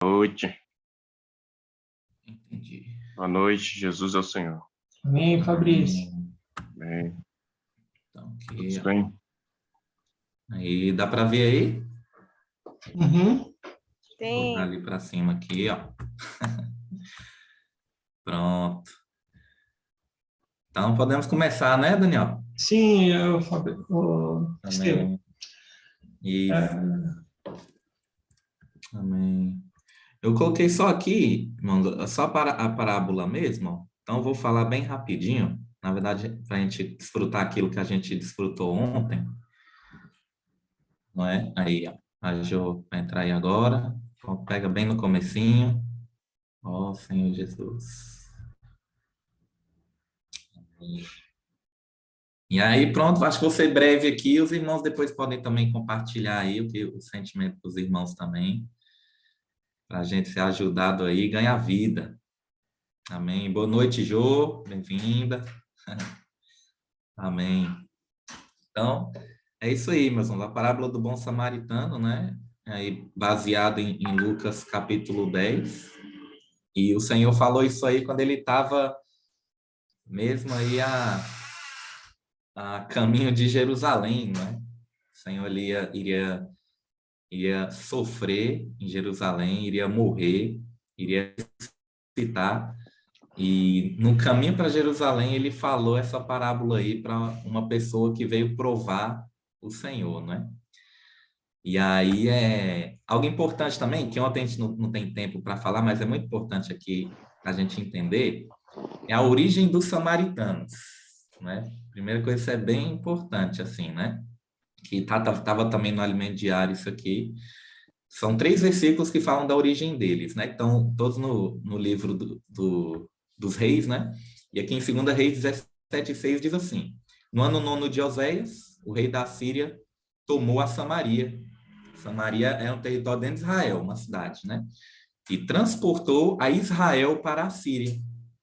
Noite. Entendi. Boa noite, Jesus é o Senhor. Amém, Fabrício. Amém. Então, Tudo aqui, bem? aí dá para ver aí? Uhum. Vou Sim. jogar ali para cima aqui, ó. Pronto. Então podemos começar, né, Daniel? Sim, Estevam. Amém. Isso. Amém. Eu coloquei só aqui, irmãos, só para a parábola mesmo, ó. Então eu vou falar bem rapidinho. Na verdade, para a gente desfrutar aquilo que a gente desfrutou ontem, não é? Aí, ó. A Jo vai entrar aí agora. Então, pega bem no comecinho. Ó, Senhor Jesus. E aí, pronto, acho que vou ser breve aqui. Os irmãos depois podem também compartilhar aí o sentimento dos irmãos também, para a gente ser ajudado aí e ganhar vida. Amém. Boa noite, Jô. Bem-vinda. Amém. Então, é isso aí, meus irmãos. A parábola do bom samaritano, né? Aí, baseado em Lucas capítulo 10. E o Senhor falou isso aí quando ele estava mesmo aí a caminho de Jerusalém, né? O Senhor ele iria sofrer em Jerusalém, iria morrer, iria ressuscitar. E no caminho para Jerusalém, ele falou essa parábola aí para uma pessoa que veio provar o Senhor, né? E aí é algo importante também, que ontem a gente não tem tempo para falar, mas é muito importante aqui a gente entender, é a origem dos samaritanos, né? Primeira coisa, isso é bem importante, assim, né? Que tava também no alimento diário isso aqui. São 3 versículos que falam da origem deles, né? Então, todos no livro dos reis, né? E aqui em 2 Reis 17:6 diz assim: No ano 9 de Oséias, o rei da Síria tomou a Samaria. Samaria é um território dentro de Israel, uma cidade, né? E transportou a Israel para a Síria.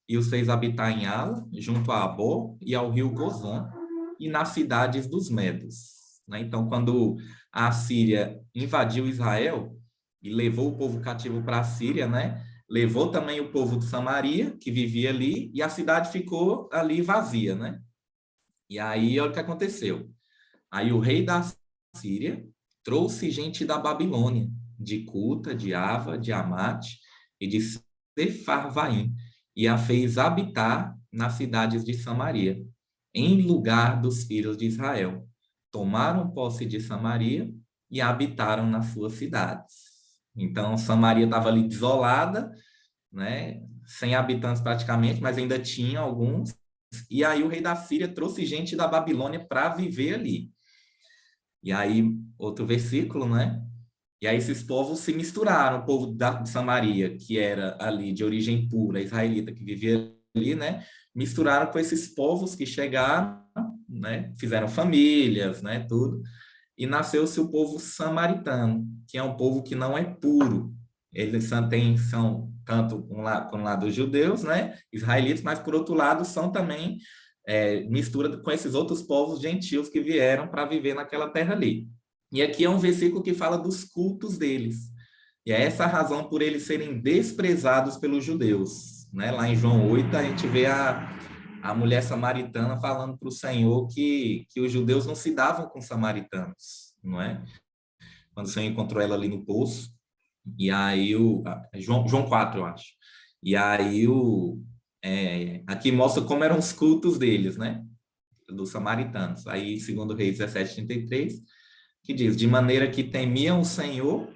E os fez habitar em Ala, junto a Abó e ao rio Gozã, e nas cidades dos Medos. Né? Então, quando a Síria invadiu Israel e levou o povo cativo para a Síria, né? Levou também o povo de Samaria, que vivia ali, e a cidade ficou ali vazia, né? E aí, olha o que aconteceu. Aí o rei da Síria trouxe gente da Babilônia, de Cuta, de Ava, de Amate e de Sefarvaim, e a fez habitar nas cidades de Samaria, em lugar dos filhos de Israel. Tomaram posse de Samaria e habitaram nas suas cidades. Então, Samaria estava ali desolada, né? Sem habitantes praticamente, mas ainda tinha alguns. E aí o rei da Síria trouxe gente da Babilônia para viver ali. E aí, outro versículo, né? E aí esses povos se misturaram, o povo de Samaria, que era ali de origem pura, israelita, que vivia ali, né? Misturaram com esses povos que chegaram, né? Fizeram famílias, né? Tudo. E nasceu-se o povo samaritano, que é um povo que não é puro. Eles são tanto por um lado os judeus, né? Israelitas, mas por outro lado são também mistura com esses outros povos gentios que vieram para viver naquela terra ali. E aqui é um versículo que fala dos cultos deles. E é essa a razão por eles serem desprezados pelos judeus. Né? Lá em João 8, a gente vê a mulher samaritana falando para o Senhor que os judeus não se davam com os samaritanos, não é? Quando o Senhor encontrou ela ali no poço, e aí João 4, eu acho. E aí aqui mostra como eram os cultos deles, né? Dos samaritanos. Aí, segundo Reis 17:33, que diz: de maneira que temiam o Senhor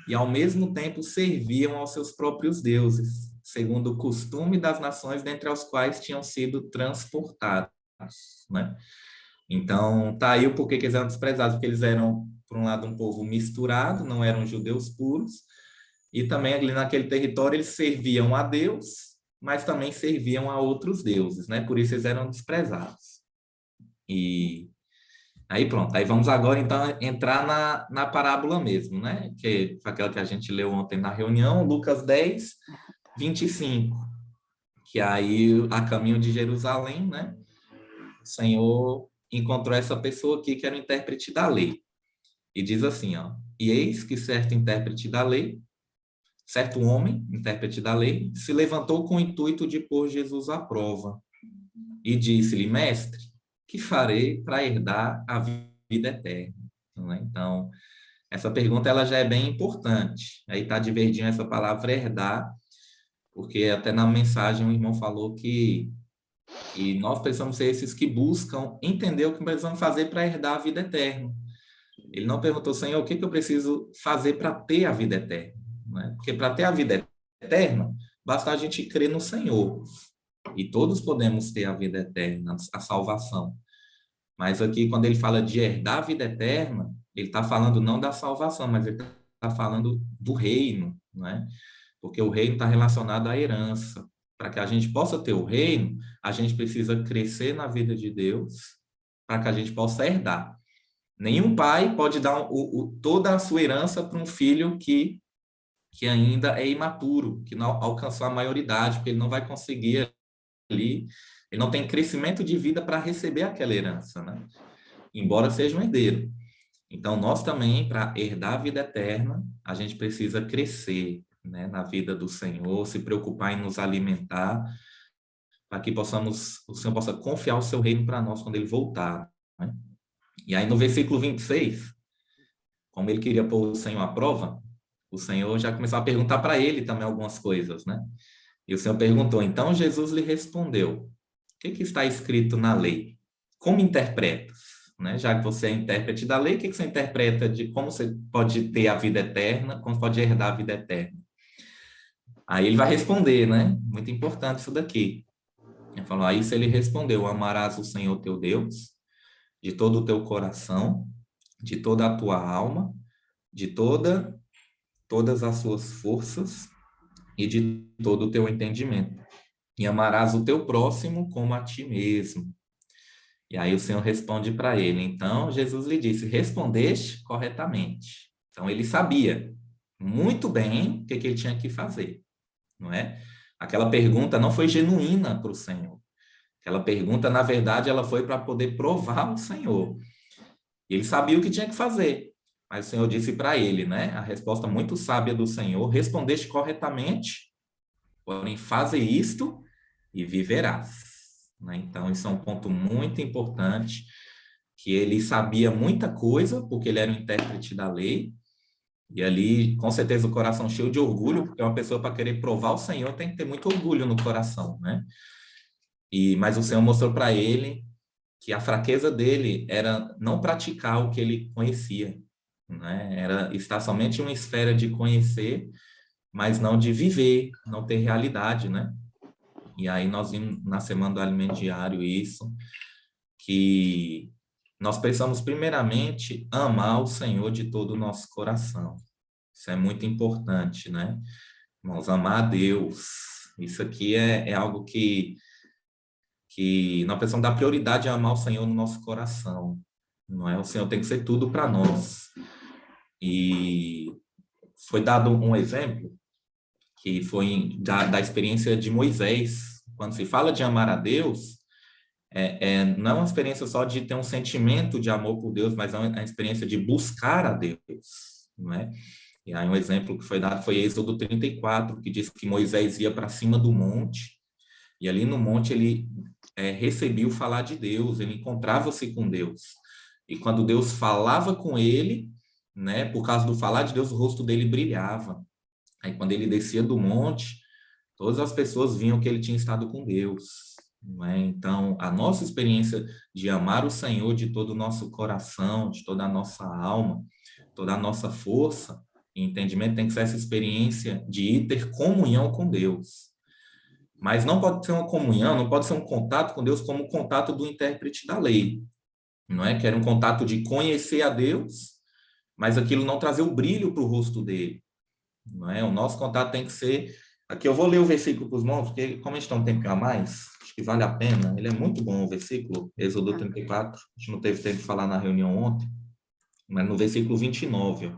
e ao mesmo tempo serviam aos seus próprios deuses, segundo o costume das nações dentre as quais tinham sido transportados, né? Então, tá aí o porquê que eles eram desprezados, porque eles eram, por um lado, um povo misturado, não eram judeus puros, e também ali naquele território eles serviam a Deus, mas também serviam a outros deuses, né? Por isso eles eram desprezados. E aí pronto, aí vamos agora então entrar na parábola mesmo, né? Que foi aquela que a gente leu ontem na reunião, Lucas 10:25, que aí a caminho de Jerusalém, né? O Senhor encontrou essa pessoa aqui que era o intérprete da lei. E diz assim, ó: e eis que certo intérprete da lei certo homem, intérprete da lei, se levantou com o intuito de pôr Jesus à prova e disse-lhe: Mestre, que farei para herdar a vida eterna? Não é? Então, essa pergunta ela já é bem importante. Aí está divergindo essa palavra herdar, porque até na mensagem o irmão falou que nós precisamos ser esses que buscam entender o que precisamos fazer para herdar a vida eterna. Ele não perguntou, Senhor, o que eu preciso fazer para ter a vida eterna? Não é? Porque para ter a vida eterna, basta a gente crer no Senhor. E todos podemos ter a vida eterna, a salvação. Mas aqui, quando ele fala de herdar a vida eterna, ele está falando não da salvação, mas ele está falando do reino, não é? Porque o reino está relacionado à herança. Para que a gente possa ter o reino, a gente precisa crescer na vida de Deus para que a gente possa herdar. Nenhum pai pode dar toda a sua herança para um filho que ainda é imaturo, que não alcançou a maioridade, porque ele não vai conseguir ali, ele não tem crescimento de vida para receber aquela herança, né? Embora seja um herdeiro. Então, nós também, para herdar a vida eterna, a gente precisa crescer, né, na vida do Senhor, se preocupar em nos alimentar, para que o Senhor possa confiar o seu reino para nós quando ele voltar, né? E aí, no versículo 26, como ele queria pôr o Senhor à prova, o Senhor já começou a perguntar para ele também algumas coisas, né? E o Senhor perguntou, então Jesus lhe respondeu, o que está escrito na lei? Como interpretas? Né? Já que você é intérprete da lei, o que você interpreta de como você pode ter a vida eterna, como pode herdar a vida eterna? Aí ele vai responder, né? Muito importante isso daqui. Ele falou, aí se ele respondeu, amarás o Senhor teu Deus de todo o teu coração, de toda a tua alma, de todas as suas forças e de todo o teu entendimento. E amarás o teu próximo como a ti mesmo. E aí o Senhor responde para ele. Então, Jesus lhe disse, respondeste corretamente. Então, ele sabia muito bem o que ele tinha que fazer, não é? Aquela pergunta não foi genuína para o Senhor. Aquela pergunta, na verdade, ela foi para poder provar o Senhor. Ele sabia o que tinha que fazer. Mas o Senhor disse para ele, né? A resposta muito sábia do Senhor, respondeste corretamente, porém, faze isto e viverás. Né? Então, isso é um ponto muito importante, que ele sabia muita coisa, porque ele era um intérprete da lei, e ali, com certeza, o coração cheio de orgulho, porque uma pessoa, para querer provar o Senhor, tem que ter muito orgulho no coração, né? Mas o Senhor mostrou para ele que a fraqueza dele era não praticar o que ele conhecia, né? Era estar somente em uma esfera de conhecer, mas não de viver, não ter realidade, né? E aí nós vimos na Semana do Alimento Diário isso, que nós precisamos primeiramente amar o Senhor de todo o nosso coração. Isso é muito importante, né? Nós amar a Deus. Isso aqui é algo que nós precisamos dar prioridade a amar o Senhor no nosso coração. Não é? O Senhor tem que ser tudo para nós. E foi dado um exemplo que foi da experiência de Moisés. Quando se fala de amar a Deus, não é uma experiência só de ter um sentimento de amor por Deus, mas é uma experiência de buscar a Deus, não é? E aí um exemplo que foi dado foi Êxodo 34, que diz que Moisés ia para cima do monte, e ali no monte ele recebia o falar de Deus, ele encontrava-se com Deus. E quando Deus falava com ele, né, por causa do falar de Deus, o rosto dele brilhava. Aí quando ele descia do monte, todas as pessoas viam que ele tinha estado com Deus. Não é? Então, a nossa experiência de amar o Senhor de todo o nosso coração, de toda a nossa alma, toda a nossa força e entendimento tem que ser essa experiência de ir ter comunhão com Deus. Mas não pode ser uma comunhão, não pode ser um contato com Deus como o contato do intérprete da lei. Não é? Que era um contato de conhecer a Deus, mas aquilo não trazer o brilho para o rosto dele. Não é? O nosso contato tem que ser... Aqui eu vou ler o versículo para os irmãos, porque como a gente tem um tempo a mais, acho que vale a pena. Ele é muito bom o versículo, Êxodo 34. A gente não teve tempo de falar na reunião ontem, mas no versículo 29, ó,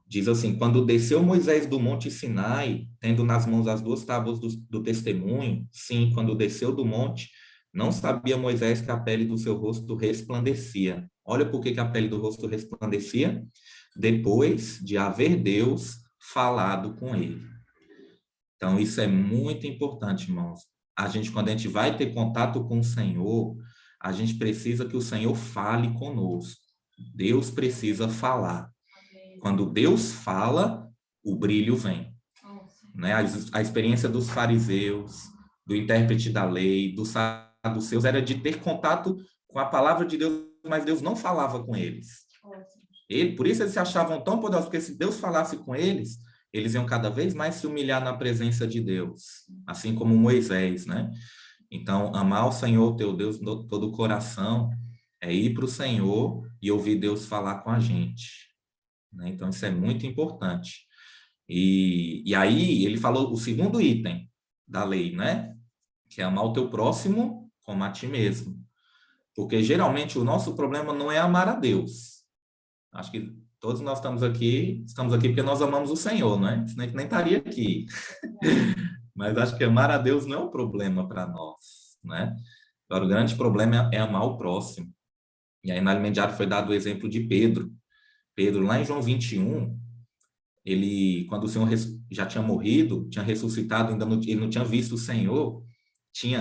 diz assim, quando desceu Moisés do monte Sinai, tendo nas mãos as duas tábuas do testemunho, sim, quando desceu do monte, não sabia Moisés que a pele do seu rosto resplandecia. Olha por que a pele do rosto resplandecia. Depois de haver Deus falado com ele. Então, isso é muito importante, irmãos. Quando a gente vai ter contato com o Senhor, a gente precisa que o Senhor fale conosco. Deus precisa falar. Quando Deus fala, o brilho vem. Né? A experiência dos fariseus, do intérprete da lei, dos saduceus, era de ter contato com a palavra de Deus, mas Deus não falava com eles. Por isso eles se achavam tão poderosos, porque se Deus falasse com eles, eles iam cada vez mais se humilhar na presença de Deus, assim como Moisés, né? Então, amar o Senhor, teu Deus, de todo o coração, é ir para o Senhor e ouvir Deus falar com a gente. Né? Então, isso é muito importante. E aí, ele falou o segundo item da lei, né? Que é amar o teu próximo como a ti mesmo. Porque, geralmente, o nosso problema não é amar a Deus. Acho que todos nós estamos aqui porque nós amamos o Senhor, né? Senão a gente nem estaria aqui. Mas acho que amar a Deus não é um problema para nós, né? Agora, o grande problema é amar o próximo. E aí, na Alimento Diário foi dado o exemplo de Pedro. Pedro, lá em João 21, quando o Senhor já tinha morrido, tinha ressuscitado, ele não tinha visto o Senhor,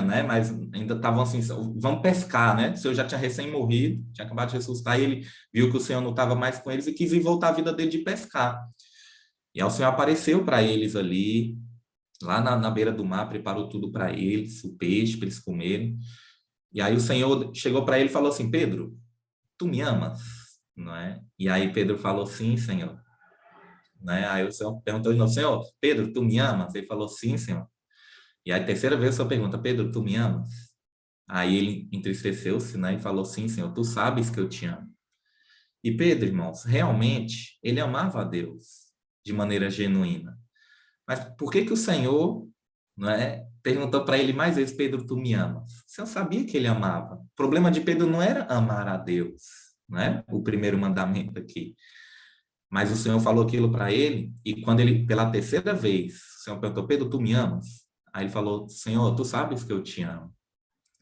né? Mas ainda estavam assim, vamos pescar, né? O Senhor já tinha recém-morrido, tinha acabado de ressuscitar, e ele viu que o Senhor não estava mais com eles e quis ir voltar a vida dele de pescar. E aí o Senhor apareceu para eles ali, lá na beira do mar, preparou tudo para eles, o peixe para eles comerem. E aí o Senhor chegou para ele e falou assim: Pedro, tu me amas? Não é? E aí Pedro falou: sim, Senhor. Né? Aí o Senhor perguntou de novo: Senhor, Pedro, tu me amas? Ele falou: sim, Senhor. E aí a terceira vez o Senhor pergunta: Pedro, tu me amas? Aí ele entristeceu-se, né? E falou: sim, Senhor, tu sabes que eu te amo. E Pedro, irmãos, realmente ele amava a Deus de maneira genuína. Mas por que o Senhor, não é, perguntou para ele mais vezes: Pedro, tu me amas? O Senhor sabia que ele amava. O problema de Pedro não era amar a Deus, né? O primeiro mandamento aqui. Mas o Senhor falou aquilo para ele, e quando ele, pela terceira vez, o Senhor perguntou: Pedro, tu me amas? Aí ele falou: Senhor, tu sabes que eu te amo.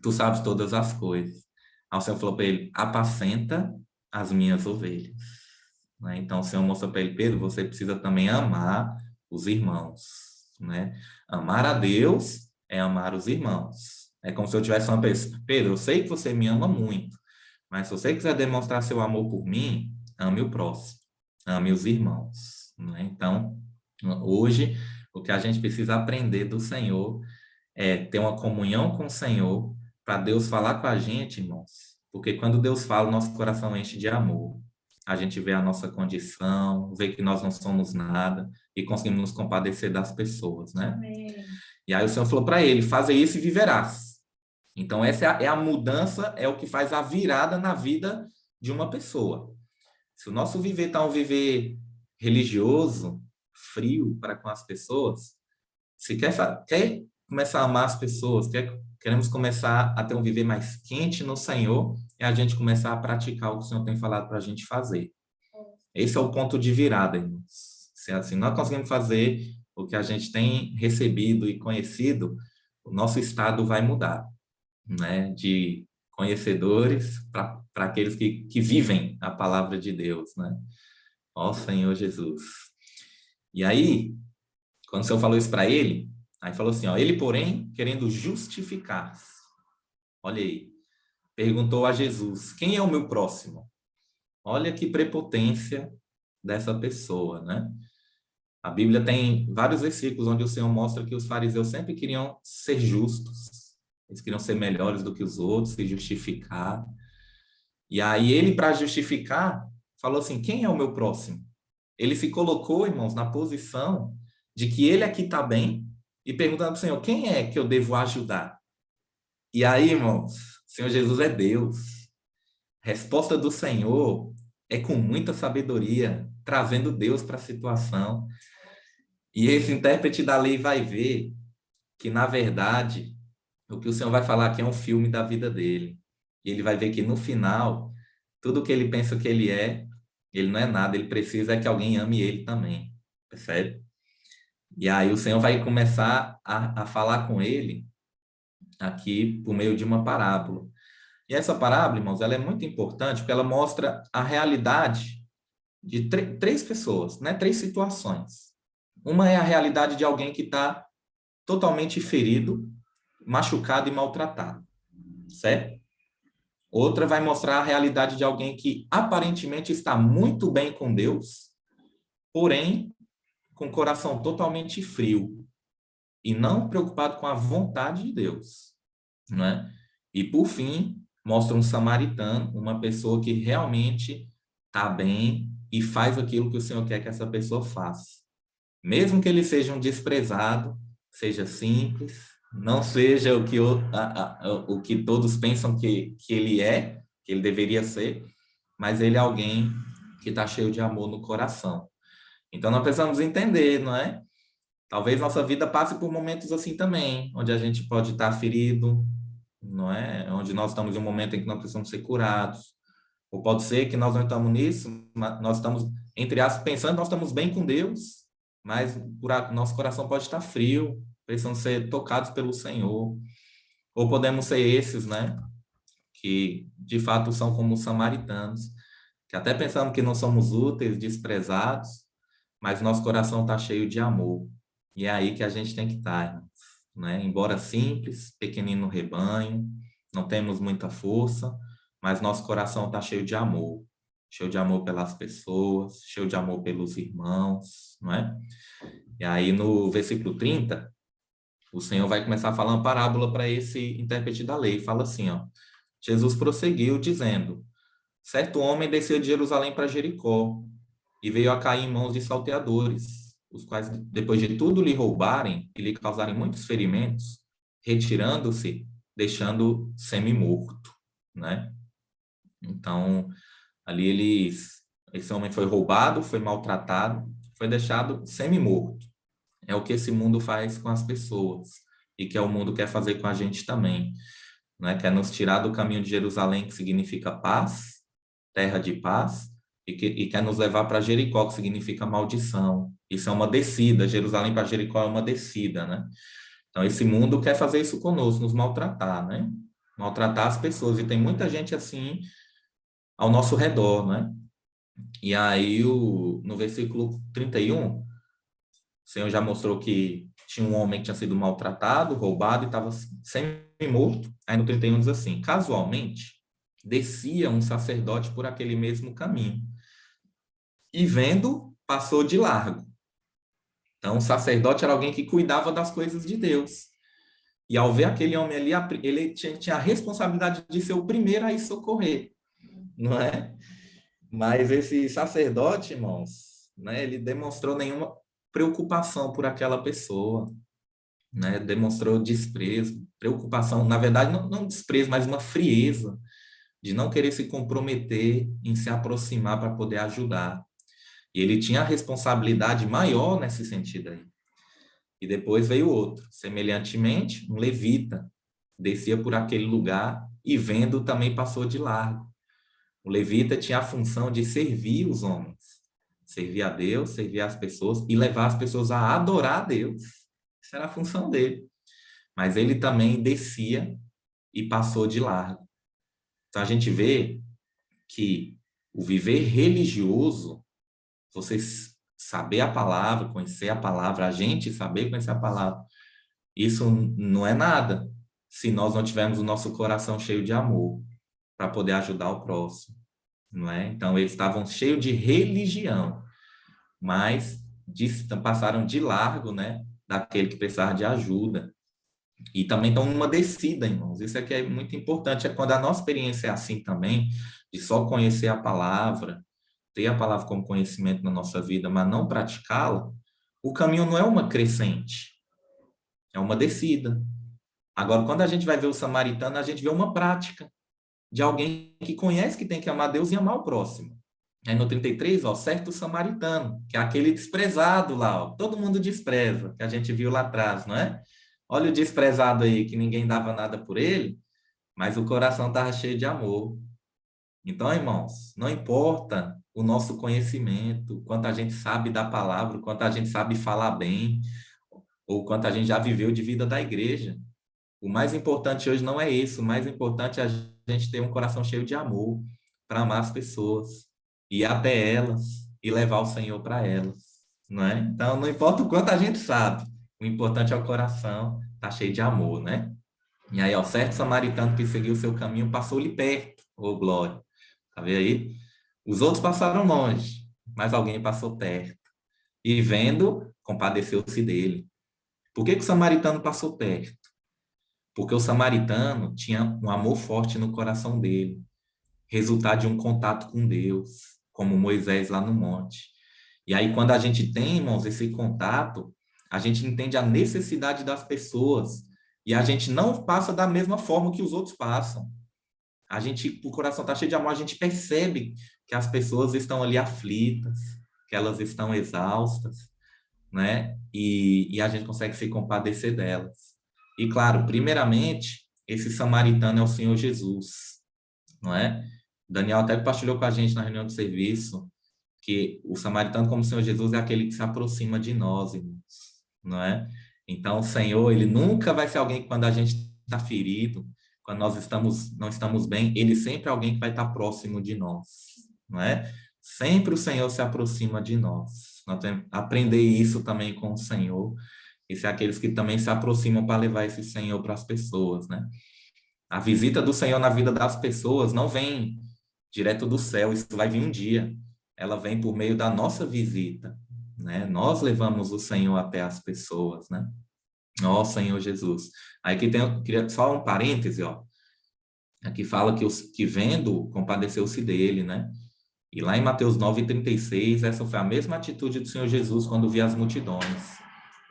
Tu sabes todas as coisas. Aí o Senhor falou para ele: apacenta as minhas ovelhas. Né? Então o Senhor mostrou para ele: Pedro, você precisa também amar os irmãos. Né? Amar a Deus é amar os irmãos. É como se eu tivesse uma pessoa: Pedro, eu sei que você me ama muito, mas se você quiser demonstrar seu amor por mim, ame o próximo. Ame os irmãos. Né? Então, hoje, o que a gente precisa aprender do Senhor é ter uma comunhão com o Senhor, para Deus falar com a gente, irmãos. Porque quando Deus fala, o nosso coração enche de amor. A gente vê a nossa condição, vê que nós não somos nada e conseguimos nos compadecer das pessoas, né? Amém. E aí o Senhor falou para ele: faze isso e viverás. Então, essa é a mudança, é o que faz a virada na vida de uma pessoa. Se o nosso viver está um viver religioso, frio para com as pessoas, se quer começar a amar as pessoas, queremos começar a ter um viver mais quente no Senhor, é a gente começar a praticar o que o Senhor tem falado para a gente fazer. Esse é o ponto de virada, irmãos. Se assim nós conseguimos fazer o que a gente tem recebido e conhecido, o nosso estado vai mudar, né? De conhecedores para aqueles que vivem a palavra de Deus, né? Ó Senhor Jesus. E aí, quando o Senhor falou isso para ele, aí falou assim, ó, ele, porém, querendo justificar-se, olha aí, perguntou a Jesus: quem é o meu próximo? Olha que prepotência dessa pessoa, né? A Bíblia tem vários versículos onde o Senhor mostra que os fariseus sempre queriam ser justos, eles queriam ser melhores do que os outros, se justificar. E aí ele, para justificar, falou assim: quem é o meu próximo? Ele se colocou, irmãos, na posição de que ele aqui está bem e perguntando para o Senhor: quem é que eu devo ajudar? E aí, irmãos, o Senhor Jesus é Deus. A resposta do Senhor é com muita sabedoria, trazendo Deus para a situação. E esse intérprete da lei vai ver que, na verdade, o que o Senhor vai falar aqui é um filme da vida dele. E ele vai ver que, no final, tudo que ele pensa que ele não é nada, ele precisa é que alguém ame ele também. Percebe? E aí o Senhor vai começar a falar com ele aqui por meio de uma parábola. E essa parábola, irmãos, ela é muito importante porque ela mostra a realidade de três pessoas, né? 3 situações. Uma é a realidade de alguém que está totalmente ferido, machucado e maltratado, certo? Outra vai mostrar a realidade de alguém que aparentemente está muito bem com Deus, porém com o coração totalmente frio e não preocupado com a vontade de Deus, não é? E por fim, mostra um samaritano, uma pessoa que realmente está bem e faz aquilo que o Senhor quer que essa pessoa faça. Mesmo que ele seja um desprezado, seja simples, não seja o que todos pensam que ele é, que ele deveria ser, mas ele é alguém que está cheio de amor no coração. Então, nós precisamos entender, não é? Talvez nossa vida passe por momentos assim também, onde a gente pode estar ferido, não é? Onde nós estamos em um momento em que nós precisamos ser curados. Ou pode ser que nós não estamos nisso, nós estamos, entre aspas, pensando que nós estamos bem com Deus, mas nosso coração pode estar frio, precisam ser tocados pelo Senhor. Ou podemos ser esses, né? Que de fato são como os samaritanos, que até pensamos que não somos úteis, desprezados, mas nosso coração está cheio de amor. E é aí que a gente tem que estar, né? Embora simples, pequenino rebanho, não temos muita força, mas nosso coração está cheio de amor pelas pessoas, cheio de amor pelos irmãos, não é? E aí no versículo 30, o Senhor vai começar a falar uma parábola para esse intérprete da lei. Fala assim, ó: Jesus prosseguiu dizendo: certo homem desceu de Jerusalém para Jericó e veio a cair em mãos de salteadores, os quais, depois de tudo lhe roubarem e lhe causarem muitos ferimentos, retirando-se, deixando semi-morto, né? Então, ali esse homem foi roubado, foi maltratado, foi deixado semi-morto. É o que esse mundo faz com as pessoas e que o mundo quer fazer com a gente também, né? Quer nos tirar do caminho de Jerusalém, que significa paz, terra de paz, e quer nos levar para Jericó, que significa maldição. Isso é uma descida, Jerusalém para Jericó é uma descida, né? Então, esse mundo quer fazer isso conosco, nos maltratar, né? Maltratar as pessoas, e tem muita gente assim ao nosso redor, né? E aí, no versículo 31, o Senhor já mostrou que tinha um homem que tinha sido maltratado, roubado e estava semi-morto. Aí no 31 diz assim: casualmente, descia um sacerdote por aquele mesmo caminho e vendo, passou de largo. Então, o sacerdote era alguém que cuidava das coisas de Deus. E ao ver aquele homem ali, ele tinha a responsabilidade de ser o primeiro a ir socorrer, não é? Mas esse sacerdote, irmãos, né, ele demonstrou nenhuma preocupação por aquela pessoa, né? Demonstrou desprezo, preocupação, na verdade, não desprezo, mas uma frieza de não querer se comprometer em se aproximar para poder ajudar. E ele tinha a responsabilidade maior nesse sentido aí. E depois veio outro, semelhantemente, um levita, descia por aquele lugar e vendo também passou de largo. O levita tinha a função de servir os homens, servir a Deus, servir as pessoas e levar as pessoas a adorar a Deus. Essa era a função dele. Mas ele também descia e passou de largo. Então a gente vê que o viver religioso, você saber a palavra, conhecer a palavra, a gente saber conhecer a palavra, isso não é nada se nós não tivermos o nosso coração cheio de amor para poder ajudar o próximo, não é? Então eles estavam cheios de religião, mas passaram de largo, né, daquele que precisava de ajuda. E também estão numa descida, irmãos. Isso aqui é muito importante. É quando a nossa experiência é assim também, de só conhecer a palavra, ter a palavra como conhecimento na nossa vida, mas não praticá-la, o caminho não é uma crescente, é uma descida. Agora, quando a gente vai ver o samaritano, a gente vê uma prática de alguém que conhece que tem que amar Deus e amar o próximo. Aí no 33, ó, certo samaritano, que é aquele desprezado lá, ó, todo mundo despreza, que a gente viu lá atrás, não é? Olha o desprezado aí, que ninguém dava nada por ele, mas o coração estava cheio de amor. Então, irmãos, não importa o nosso conhecimento, quanto a gente sabe da palavra, quanto a gente sabe falar bem, ou quanto a gente já viveu de vida da igreja. O mais importante hoje não é isso, o mais importante é a gente ter um coração cheio de amor para amar as pessoas, ir até elas e levar o Senhor para elas, não é? Então, não importa o quanto a gente sabe, o importante é o coração, tá cheio de amor, né? E aí, ó, certo samaritano que seguiu o seu caminho passou-lhe perto, ô glória. Tá vendo aí? Os outros passaram longe, mas alguém passou perto. E vendo, compadeceu-se dele. Por que que o samaritano passou perto? Porque o samaritano tinha um amor forte no coração dele, resultado de um contato com Deus, como Moisés lá no monte. E aí, quando a gente tem, irmãos, esse contato, a gente entende a necessidade das pessoas e a gente não passa da mesma forma que os outros passam. A gente, o coração está cheio de amor, a gente percebe que as pessoas estão ali aflitas, que elas estão exaustas, né? E a gente consegue se compadecer delas. E claro, primeiramente, esse samaritano é o Senhor Jesus, não é? Daniel até partilhou com a gente na reunião do serviço que o samaritano, como o Senhor Jesus, é aquele que se aproxima de nós, irmãos, não é? Então, o Senhor, ele nunca vai ser alguém que quando a gente está ferido, quando nós não estamos bem, ele sempre é alguém que vai estar próximo de nós, não é? Sempre o Senhor se aproxima de nós. Nós temos que aprender isso também com o Senhor, e ser aqueles que também se aproximam para levar esse Senhor para as pessoas, né? A visita do Senhor na vida das pessoas não vem direto do céu, isso vai vir um dia. Ela vem por meio da nossa visita, né? Nós levamos o Senhor até as pessoas, né? Ó Senhor Jesus. Aí que tem, queria só um parêntese, ó. Aqui fala que os que vendo compadeceu-se dele, né? E lá em Mateus 9:36, essa foi a mesma atitude do Senhor Jesus quando via as multidões.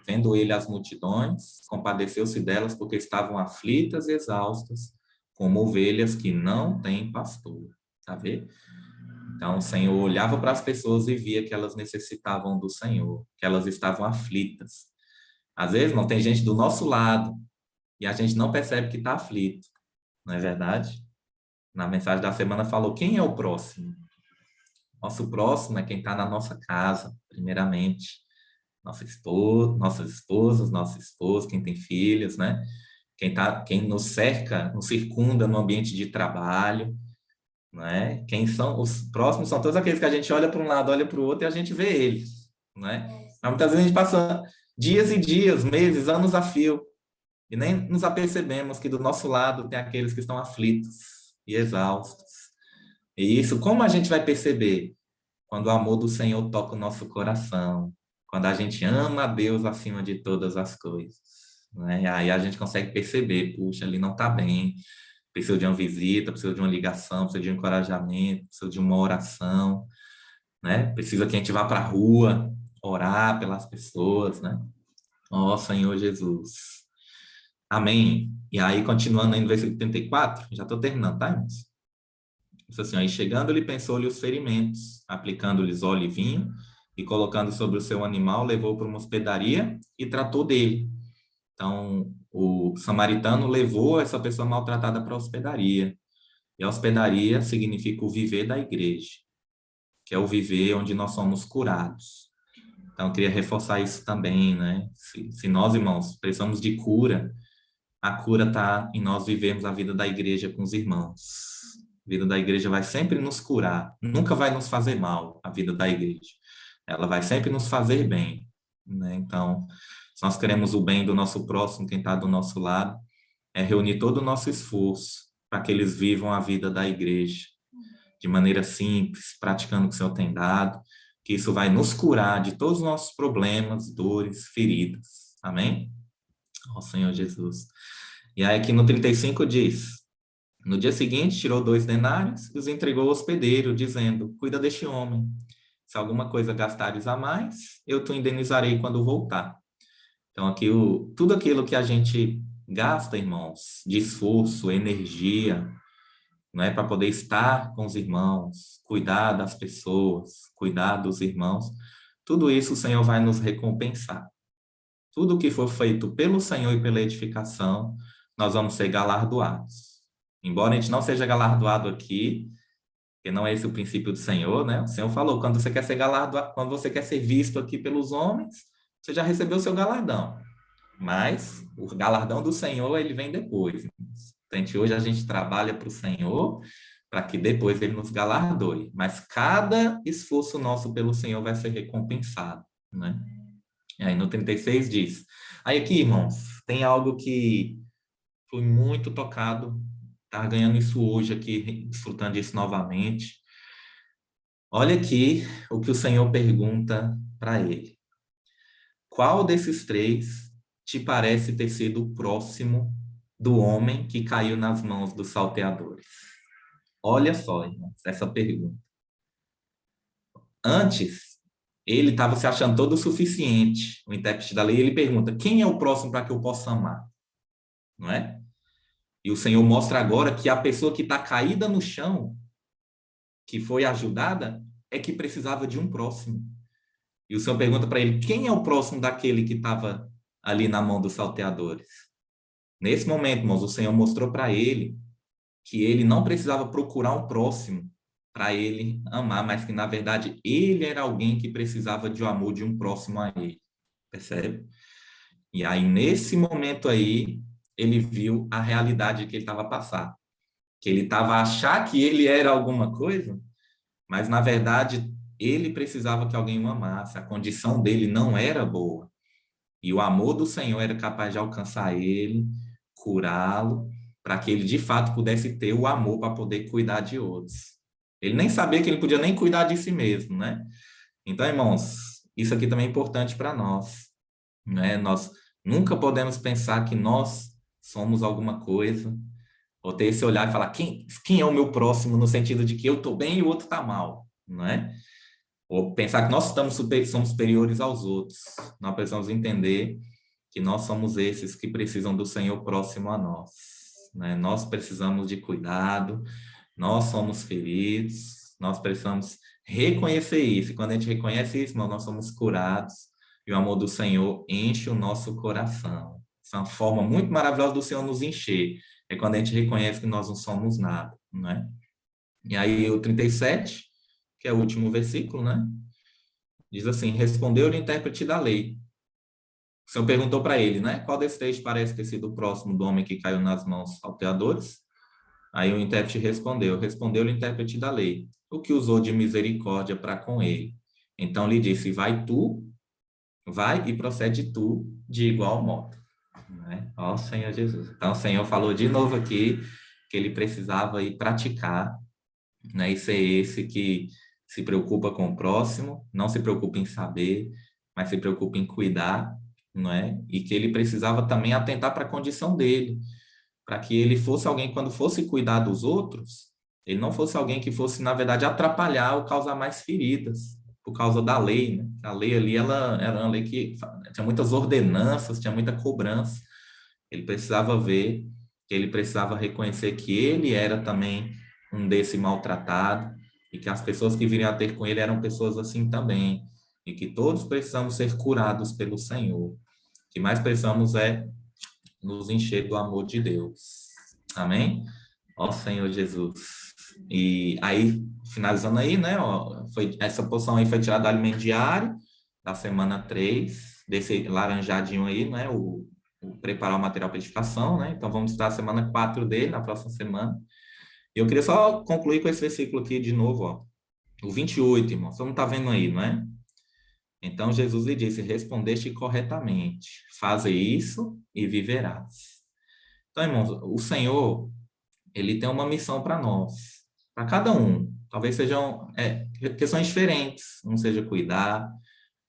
Vendo ele as multidões, compadeceu-se delas porque estavam aflitas e exaustas, como ovelhas que não têm pastor. Tá vendo? Então, o Senhor olhava para as pessoas e via que elas necessitavam do Senhor, que elas estavam aflitas. Às vezes, não tem gente do nosso lado e a gente não percebe que está aflito, não é verdade? Na mensagem da semana falou, quem é o próximo? Nosso próximo é quem está na nossa casa, primeiramente. Nossa esposa, nossas esposas, nosso esposo, quem tem filhos, né? Quem nos cerca, nos circunda no ambiente de trabalho, né? Quem são os próximos são todos aqueles que a gente olha para um lado, olha para o outro e a gente vê eles, né? Mas muitas vezes a gente passa dias e dias, meses, anos a fio e nem nos apercebemos que do nosso lado tem aqueles que estão aflitos e exaustos. E isso, como a gente vai perceber? Quando o amor do Senhor toca o nosso coração, quando a gente ama a Deus acima de todas as coisas, né? Aí a gente consegue perceber, puxa, ele não está bem, precisa de uma visita, precisa de uma ligação, precisa de um encorajamento, precisa de uma oração, né? Precisa que a gente vá para a rua orar pelas pessoas, né? Ó Senhor Jesus. Amém. E aí, continuando aí no versículo 34, já estou terminando, tá, irmãos? Diz assim, aí chegando-lhe, pensou-lhe os ferimentos, aplicando-lhes óleo e vinho, e colocando sobre o seu animal, levou para uma hospedaria e tratou dele. Então, o samaritano levou essa pessoa maltratada para a hospedaria. E a hospedaria significa o viver da igreja, que é o viver onde nós somos curados. Então, eu queria reforçar isso também, né? Se nós, irmãos, precisamos de cura, a cura está em nós vivermos a vida da igreja com os irmãos. A vida da igreja vai sempre nos curar, nunca vai nos fazer mal, a vida da igreja. Ela vai sempre nos fazer bem, né? Então, se nós queremos o bem do nosso próximo, quem está do nosso lado, é reunir todo o nosso esforço para que eles vivam a vida da igreja de maneira simples, praticando o que o Senhor tem dado, que isso vai nos curar de todos os nossos problemas, dores, feridas. Amém? Ó Senhor Jesus. E aí aqui no 35 diz, no dia seguinte tirou 2 denários e os entregou ao hospedeiro, dizendo, cuida deste homem. Se alguma coisa gastares a mais, eu te indenizarei quando voltar. Então aqui tudo aquilo que a gente gasta, irmãos, de esforço, energia, não é, para poder estar com os irmãos, cuidar das pessoas, cuidar dos irmãos, tudo isso o Senhor vai nos recompensar. Tudo que for feito pelo Senhor e pela edificação, nós vamos ser galardoados. Embora a gente não seja galardoado aqui, porque não é esse o princípio do Senhor, né? O Senhor falou, quando você quer ser galardoado, quando você quer ser visto aqui pelos homens, você já recebeu o seu galardão. Mas o galardão do Senhor, ele vem depois. Hoje a gente trabalha para o Senhor, para que depois ele nos galardoe. Mas cada esforço nosso pelo Senhor vai ser recompensado. né? E aí no 36 diz. Aí aqui, irmãos, tem algo que fui muito tocado, tá ganhando isso hoje aqui, desfrutando disso novamente. Olha aqui o que o Senhor pergunta para ele. Qual desses três te parece ter sido o próximo do homem que caiu nas mãos dos salteadores? Olha só, irmãos, essa pergunta. Antes, ele estava se achando todo o suficiente, o intérprete da lei, ele pergunta, quem é o próximo para que eu possa amar? Não é? E o Senhor mostra agora que a pessoa que está caída no chão, que foi ajudada, é que precisava de um próximo. E o Senhor pergunta para ele, quem é o próximo daquele que estava ali na mão dos salteadores? Nesse momento, irmãos, o Senhor mostrou para ele que ele não precisava procurar um próximo para ele amar, mas que, na verdade, ele era alguém que precisava de um amor de um próximo a ele. Percebe? E aí, nesse momento aí, ele viu a realidade que ele estava a passar. Que ele estava a achar que ele era alguma coisa, mas, na verdade, ele precisava que alguém o amasse. A condição dele não era boa. E o amor do Senhor era capaz de alcançar ele, curá-lo, para que ele, de fato, pudesse ter o amor para poder cuidar de outros. Ele nem sabia que ele podia nem cuidar de si mesmo, né? Então, irmãos, isso aqui também é importante para nós, né? Nós nunca podemos pensar que nós somos alguma coisa, ou ter esse olhar e falar, quem é o meu próximo, no sentido de que eu estou bem e o outro está mal, não é? Ou pensar que nós somos superiores aos outros. Nós precisamos entender que nós somos esses que precisam do Senhor próximo a nós, né? Nós precisamos de cuidado, nós somos feridos, nós precisamos reconhecer isso. E quando a gente reconhece isso, nós somos curados e o amor do Senhor enche o nosso coração. Essa é uma forma muito maravilhosa do Senhor nos encher. É quando a gente reconhece que nós não somos nada, né? E aí o 37, que é o último versículo, né? Diz assim, respondeu-lhe o intérprete da lei. O Senhor perguntou para ele, né? Qual desses três parece ter sido o próximo do homem que caiu nas mãos dos salteadores? Aí o intérprete respondeu-lhe o intérprete da lei, o que usou de misericórdia para com ele. Então lhe disse, vai e procede tu de igual modo. Né? Ó Senhor Jesus. Então o Senhor falou de novo aqui que ele precisava ir praticar, né? E ser esse que se preocupa com o próximo, não se preocupa em saber, mas se preocupa em cuidar, não é? E que ele precisava também atentar para a condição dele, para que ele fosse alguém, quando fosse cuidar dos outros, ele não fosse alguém que fosse, na verdade, atrapalhar ou causar mais feridas, por causa da lei, né? A lei ali, ela era uma lei que tinha muitas ordenanças, tinha muita cobrança. Ele precisava ver, que ele precisava reconhecer que ele era também um desse maltratado, e que as pessoas que viriam a ter com ele eram pessoas assim também, e que todos precisamos ser curados pelo Senhor. O que mais precisamos é nos encher do amor de Deus. Amém? Ó Senhor Jesus. E aí, finalizando aí, né? Ó, essa porção aí foi tirada do alimento diário, da semana 3, desse laranjadinho aí, né? O preparar o material para edificação, né? Então, vamos estudar a semana 4 dele, na próxima semana. E eu queria só concluir com esse versículo aqui de novo, ó. O 28, irmão. Você não está vendo aí, não é? Então Jesus lhe disse, respondeste corretamente, faze isso e viverás. Então, irmãos, o Senhor, ele tem uma missão para nós, para cada um. Talvez sejam questões diferentes, um seja cuidar,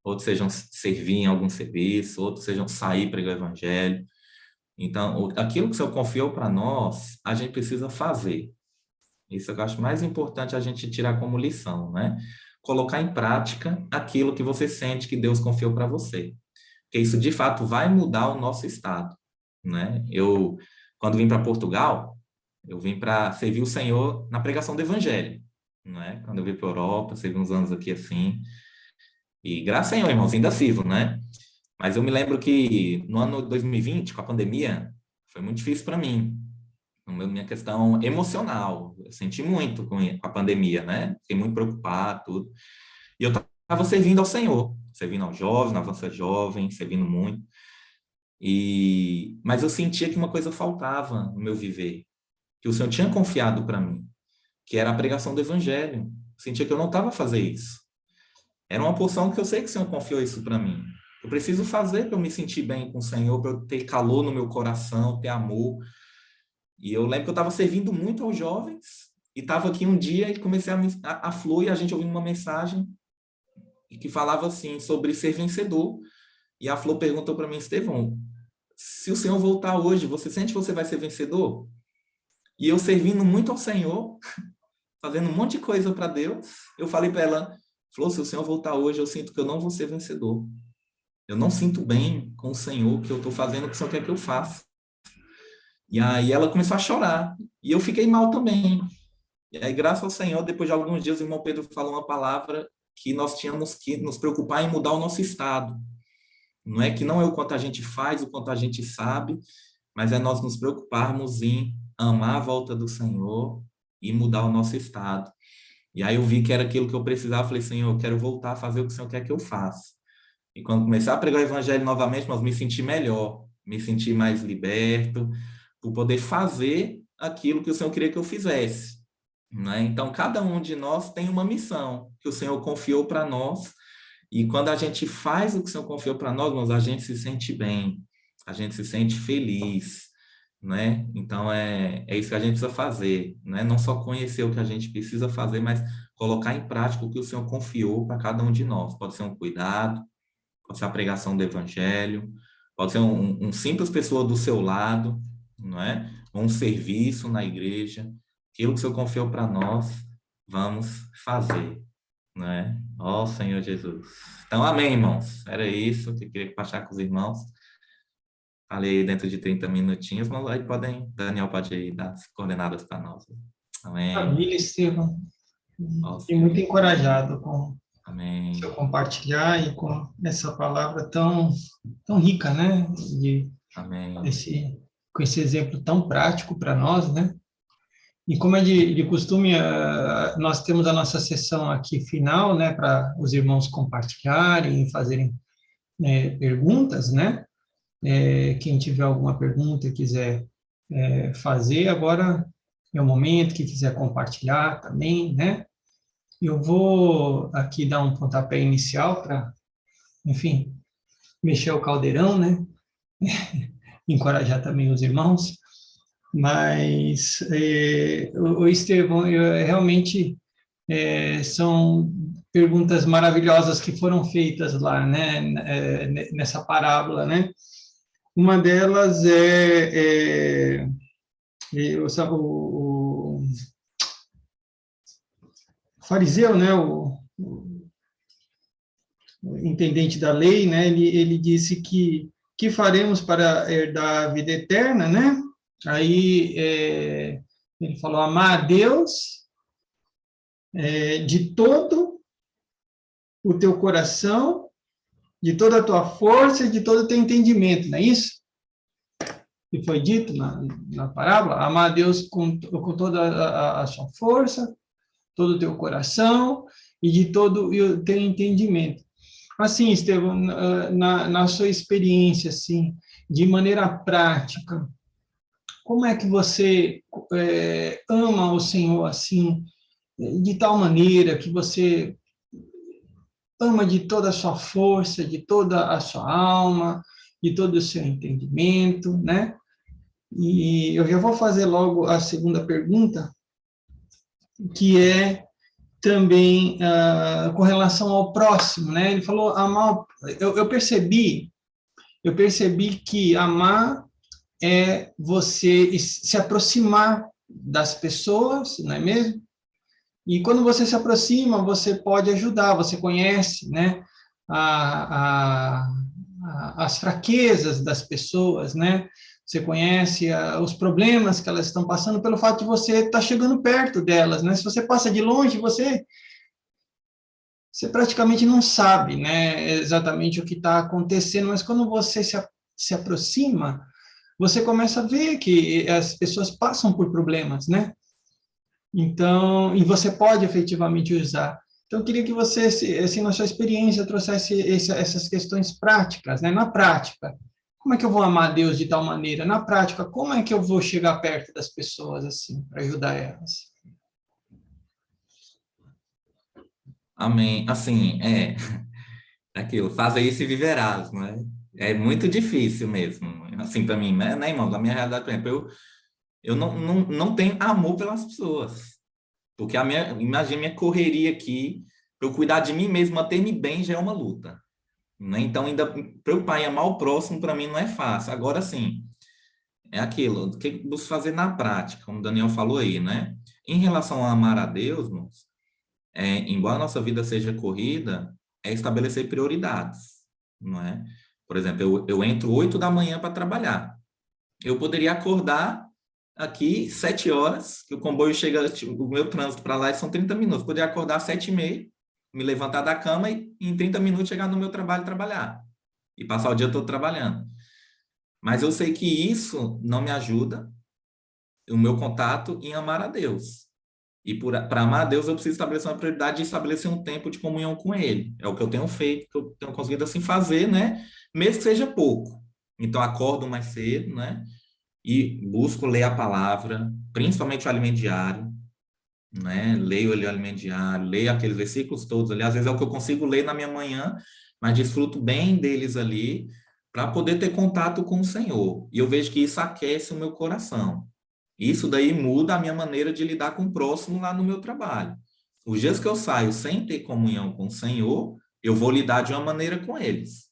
outros sejam servir em algum serviço, outros sejam sair pregar o evangelho. Então, aquilo que o Senhor confiou para nós, a gente precisa fazer. Isso é o que eu acho mais importante a gente tirar como lição, né? Colocar em prática aquilo que você sente que Deus confiou para você. Porque isso, de fato, vai mudar o nosso estado, né? Eu, quando vim para Portugal, eu vim para servir o Senhor na pregação do Evangelho, né? Quando eu vim para a Europa, servi uns anos aqui assim. E graças ao Senhor, irmãos, ainda sirvo, né? Mas eu me lembro que no ano 2020, com a pandemia, foi muito difícil para mim. Minha questão emocional, eu senti muito com a pandemia, né? Fiquei muito preocupado, tudo. E eu estava servindo ao Senhor, servindo aos jovens, na avança jovem, servindo muito. Mas eu sentia que uma coisa faltava no meu viver, que o Senhor tinha confiado para mim, que era a pregação do Evangelho. Eu sentia que eu não estava a fazer isso. Era uma porção que eu sei que o Senhor confiou isso para mim. Eu preciso fazer para eu me sentir bem com o Senhor, para eu ter calor no meu coração, ter amor. E eu lembro que eu estava servindo muito aos jovens, e estava aqui um dia e comecei a Flor, e a gente ouvindo uma mensagem que falava assim, sobre ser vencedor. E a Flor perguntou para mim: Estevão, se o Senhor voltar hoje, você sente que você vai ser vencedor? E eu servindo muito ao Senhor, fazendo um monte de coisa para Deus, eu falei para ela: Flor, se o Senhor voltar hoje, eu sinto que eu não vou ser vencedor. Eu não sinto bem com o Senhor, que eu estou fazendo o que o Senhor quer que eu faça. E aí ela começou a chorar. E eu fiquei mal também. E aí, graças ao Senhor, depois de alguns dias, o irmão Pedro falou uma palavra que nós tínhamos que nos preocupar em mudar o nosso estado. Não é o quanto a gente faz, o quanto a gente sabe, mas é nós nos preocuparmos em amar a volta do Senhor e mudar o nosso estado. E aí eu vi que era aquilo que eu precisava, falei: Senhor, eu quero voltar a fazer o que o Senhor quer que eu faça. E quando comecei a pregar o evangelho novamente, nós me senti melhor, me senti mais liberto, por poder fazer aquilo que o Senhor queria que eu fizesse. Né? Então, cada um de nós tem uma missão que o Senhor confiou para nós, e quando a gente faz o que o Senhor confiou para nós, a gente se sente bem, a gente se sente feliz, né? Então, é isso que a gente precisa fazer, né? Não só conhecer o que a gente precisa fazer, mas colocar em prática o que o Senhor confiou para cada um de nós. Pode ser um cuidado, pode ser a pregação do evangelho, pode ser um simples pessoa do seu lado, não é? Um serviço na igreja. Aquilo que o Senhor confiou para nós, vamos fazer, não é? Ó Senhor Jesus. Então, amém, irmãos. Era isso que eu queria compartilhar com os irmãos. Falei dentro de 30 minutinhos, mas aí Daniel pode aí dar as coordenadas para nós. Amém. Família, Estevão. Ó Fiquei Senhor. muito encorajado com Amém. seu compartilhar e com essa palavra tão rica, né? Amém. Com esse exemplo tão prático para nós, né? E como é de costume, nós temos a nossa sessão aqui final, né? Para os irmãos compartilharem e fazerem perguntas, né? Quem tiver alguma pergunta e quiser fazer, agora é o momento que quiser compartilhar também, né? Eu vou aqui dar um pontapé inicial para, enfim, mexer o caldeirão, né? Encorajar também os irmãos. Mas, o Estevão, realmente são perguntas maravilhosas que foram feitas lá, né? Nessa parábola, né? Uma delas o fariseu, né? O intendente da lei, né? Ele disse que faremos para herdar a vida eterna, né? Aí ele falou: amar a Deus de todo o teu coração, de toda a tua força e de todo o teu entendimento, não é isso? Que foi dito na parábola: amar a Deus com toda a sua força, todo o teu coração e de todo o teu entendimento. Assim, Estevão, na sua experiência, assim, de maneira prática, como é que você ama o Senhor, assim, de tal maneira que você ama de toda a sua força, de toda a sua alma, de todo o seu entendimento, né? E eu já vou fazer logo a segunda pergunta, que é também com relação ao próximo, né? Ele falou amar. Eu percebi que amar é você se aproximar das pessoas, não é mesmo? E quando você se aproxima, você pode ajudar, você conhece, né? As fraquezas das pessoas, né? Você conhece os problemas que elas estão passando pelo fato de você estar chegando perto delas, né? Se você passa de longe, você praticamente não sabe, né, exatamente o que está acontecendo, mas quando você se aproxima, você começa a ver que as pessoas passam por problemas, né? Então, e você pode efetivamente usar. Então, eu queria que você, assim, na sua experiência, trouxesse essas questões práticas, né? Na prática, como é que eu vou amar Deus de tal maneira? Na prática, como é que eu vou chegar perto das pessoas, assim, para ajudar elas? Amém. Assim, aquilo, fazer isso e viverás, né? É muito difícil mesmo. Assim, para mim, né, irmão? Da minha realidade, por exemplo, eu não tenho amor pelas pessoas. Porque imagina minha correria aqui, para eu cuidar de mim mesmo, manter-me bem, já é uma luta. Né? Então, ainda preocupar em amar o próximo, para mim, não é fácil. Agora, sim, é aquilo, o que eu busco fazer na prática, como o Daniel falou aí, né? Em relação a amar a Deus, irmãos, embora a nossa vida seja corrida, é estabelecer prioridades, não é? Por exemplo, eu entro 8 da manhã para trabalhar. Eu poderia acordar aqui 7 horas, que o comboio chega, tipo, o meu trânsito para lá são 30 minutos. Poderia acordar às 7h30, me levantar da cama e em 30 minutos chegar no meu trabalho e trabalhar. E passar o dia todo trabalhando. Mas eu sei que isso não me ajuda, o meu contato, em amar a Deus. E para amar a Deus, eu preciso estabelecer uma prioridade de estabelecer um tempo de comunhão com Ele. É o que eu tenho feito, que eu tenho conseguido assim fazer, né? Mesmo que seja pouco. Então, acordo mais cedo, né? E busco ler a palavra, principalmente o alimento diário, né? Leio ali o alimento diário, leio aqueles versículos todos ali. Às vezes é o que eu consigo ler na minha manhã, mas desfruto bem deles ali, para poder ter contato com o Senhor. E eu vejo que isso aquece o meu coração. Isso daí muda a minha maneira de lidar com o próximo lá no meu trabalho. Os dias que eu saio sem ter comunhão com o Senhor, eu vou lidar de uma maneira com eles.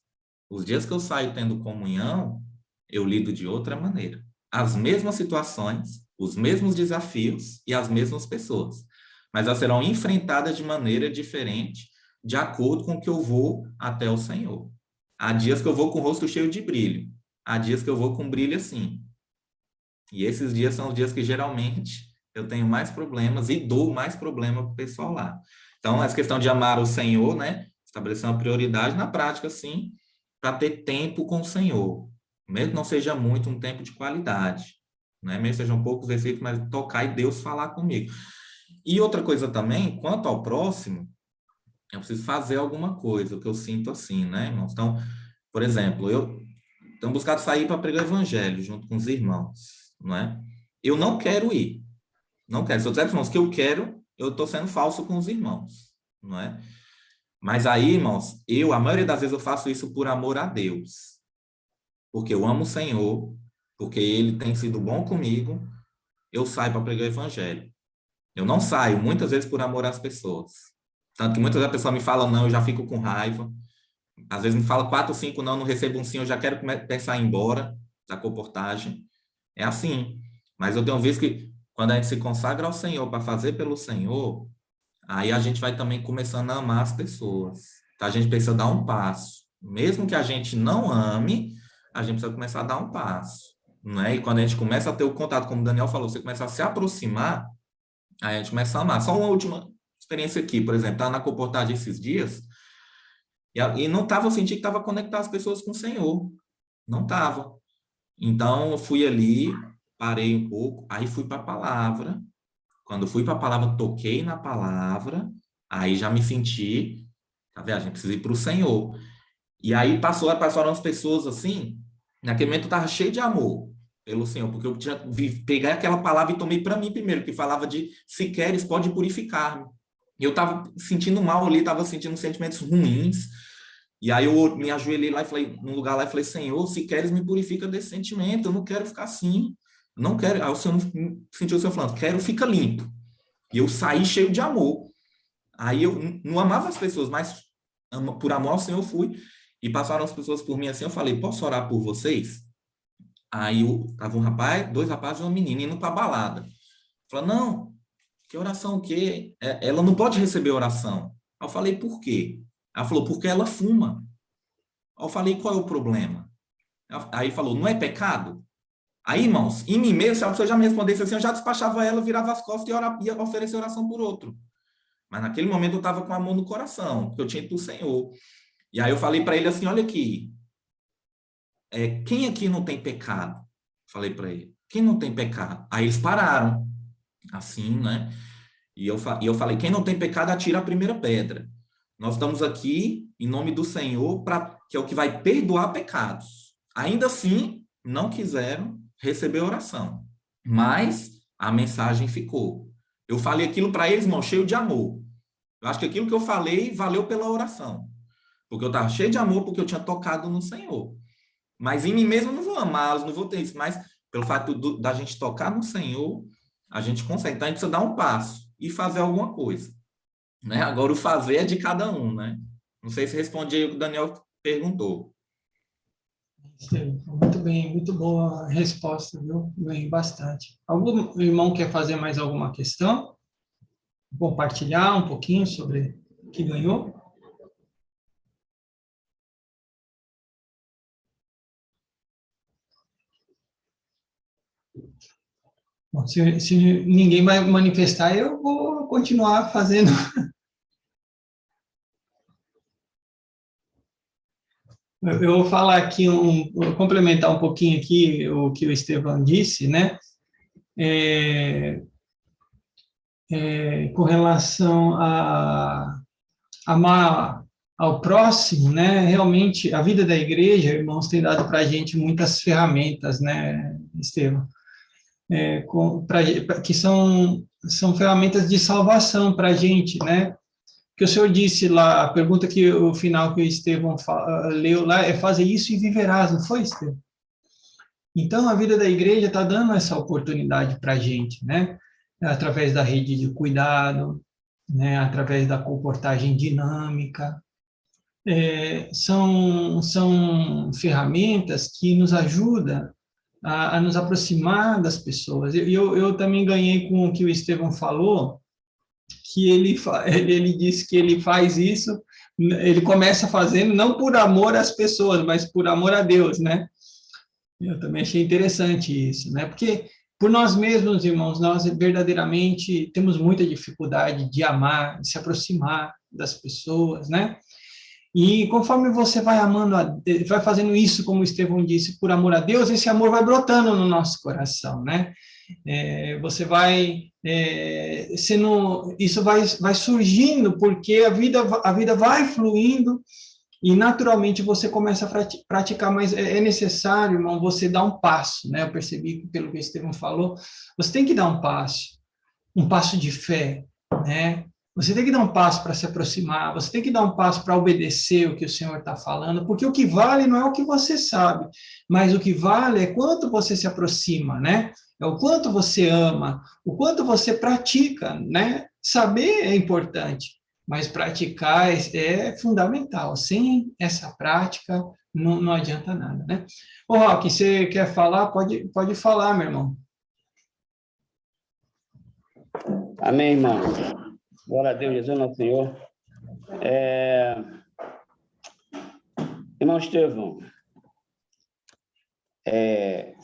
Os dias que eu saio tendo comunhão, eu lido de outra maneira. As mesmas situações, os mesmos desafios e as mesmas pessoas, mas elas serão enfrentadas de maneira diferente, de acordo com que eu vou até o Senhor. Há dias que eu vou com o rosto cheio de brilho, há dias que eu vou com brilho assim. E esses dias são os dias que geralmente eu tenho mais problemas e dou mais problema para o pessoal lá. Então, essa questão de amar o Senhor, né? Estabelecer uma prioridade na prática, sim, para ter tempo com o Senhor. Mesmo que não seja muito, um tempo de qualidade. Né? Mesmo que sejam poucos versículos, mas tocar e Deus falar comigo. E outra coisa também, quanto ao próximo, eu preciso fazer alguma coisa, o que eu sinto assim, né, irmãos? Então, por exemplo, eu tenho buscado sair para pregar o evangelho junto com os irmãos, não é? Eu não quero ir, não quero. Se eu disser para os irmãos que eu quero, eu estou sendo falso com os irmãos, não é? Mas aí, irmãos, a maioria das vezes eu faço isso por amor a Deus, porque eu amo o Senhor, porque Ele tem sido bom comigo, eu saio para pregar o evangelho. Eu não saio, muitas vezes, por amor às pessoas. Tanto que muitas vezes a pessoa me fala não, eu já fico com raiva. Às vezes me fala 4 ou 5 não, não recebo um sim, eu já quero pensar em ir embora da comportagem. É assim. Mas eu tenho visto que quando a gente se consagra ao Senhor para fazer pelo Senhor, aí a gente vai também começando a amar as pessoas. Então a gente precisa dar um passo. Mesmo que a gente não ame, a gente precisa começar a dar um passo. Não é? E quando a gente começa a ter o contato, como o Daniel falou, você começa a se aproximar, aí a gente começa a amar. Só uma última experiência aqui, por exemplo, estava na comportagem esses dias, e não estava sentindo que estava conectado as pessoas com o Senhor. Não estava. Então, eu fui ali, parei um pouco, aí fui para a palavra. Quando fui para a palavra, toquei na palavra, aí já me senti, tá vendo? A gente precisa ir para o Senhor. E aí passaram as pessoas assim, naquele momento eu estava cheio de amor pelo Senhor, porque eu tinha peguei aquela palavra e tomei para mim primeiro, que falava de se queres, pode purificar-me. E eu estava sentindo mal ali, estava sentindo sentimentos ruins. E aí eu me ajoelhei lá e falei, num lugar lá e falei, Senhor, se queres, me purifica desse sentimento, eu não quero ficar assim. Não quero. Aí o Senhor sentiu o Senhor falando, quero, fica limpo. E eu saí cheio de amor. Aí eu não amava as pessoas, mas por amor ao Senhor eu fui. E passaram as pessoas por mim assim, eu falei, posso orar por vocês? Aí tava um rapaz, 2 rapazes e uma menina indo para balada. Falei, não, que oração o quê? Ela não pode receber oração. Aí eu falei, por quê? Ela falou, porque ela fuma. Aí eu falei, qual é o problema? Aí falou, não é pecado? Aí, irmãos, em mim mesmo, se a pessoa já me respondesse assim, eu já despachava ela, virava as costas e ia oferecer oração por outro. Mas naquele momento eu estava com amor no coração, porque eu tinha ido do Senhor. E aí eu falei para ele assim, olha aqui, quem aqui não tem pecado? Falei para ele, quem não tem pecado? Aí eles pararam, assim, né? E eu falei, quem não tem pecado, atira a primeira pedra. Nós estamos aqui em nome do Senhor, que é o que vai perdoar pecados. Ainda assim, não quiseram receber oração. Mas a mensagem ficou. Eu falei aquilo para eles, irmão, cheio de amor. Eu acho que aquilo que eu falei valeu pela oração. Porque eu estava cheio de amor, porque eu tinha tocado no Senhor. Mas em mim mesmo eu não vou amá-los, não vou ter isso. Mas pelo fato da gente tocar no Senhor, a gente consegue. Então a gente precisa dar um passo e fazer alguma coisa. Né? Agora o fazer é de cada um, né? Não sei se respondi aí o que o Daniel perguntou. Muito bem, muito boa resposta, viu? Ganhei bastante. Algum irmão quer fazer mais alguma questão? Compartilhar um pouquinho sobre o que ganhou? Bom, se ninguém vai manifestar, eu vou continuar fazendo. Eu vou falar aqui, vou complementar um pouquinho aqui o que o Estevão disse, né? Com relação a amar ao próximo, né? Realmente, a vida da igreja, irmãos, tem dado para a gente muitas ferramentas, né, Estevão? Que são ferramentas de salvação para a gente, né? Que o senhor disse lá, a pergunta que o final que o Estevão leu lá é fazer isso e viverás, não foi, Estevão? Então, a vida da igreja está dando essa oportunidade para a gente, né? Através da rede de cuidado, né? Através da comportagem dinâmica. São ferramentas que nos ajudam a nos aproximar das pessoas. Eu também ganhei com o que o Estevão falou, que ele disse que ele faz isso, ele começa fazendo não por amor às pessoas, mas por amor a Deus, né? Eu também achei interessante isso, né? Porque por nós mesmos, irmãos, nós verdadeiramente temos muita dificuldade de amar, de se aproximar das pessoas, né? E conforme você vai amando, vai fazendo isso, como o Estevão disse, por amor a Deus, esse amor vai brotando no nosso coração, né? Você vai isso vai surgindo porque a vida vai fluindo e naturalmente você começa a praticar, mas é necessário, irmão, você dar um passo, né? Eu percebi pelo que o Estevão falou, você tem que dar um passo de fé, né? Você tem que dar um passo para se aproximar, você tem que dar um passo para obedecer o que o Senhor está falando, porque o que vale não é o que você sabe, mas o que vale é quanto você se aproxima, né? É o quanto você ama, o quanto você pratica, né? Saber é importante, mas praticar é fundamental. Sem essa prática, não adianta nada, né? Ô, Roque, você quer falar? Pode falar, meu irmão. Amém, irmão. Glória a Deus, Jesus nosso Senhor. Irmão Estevão,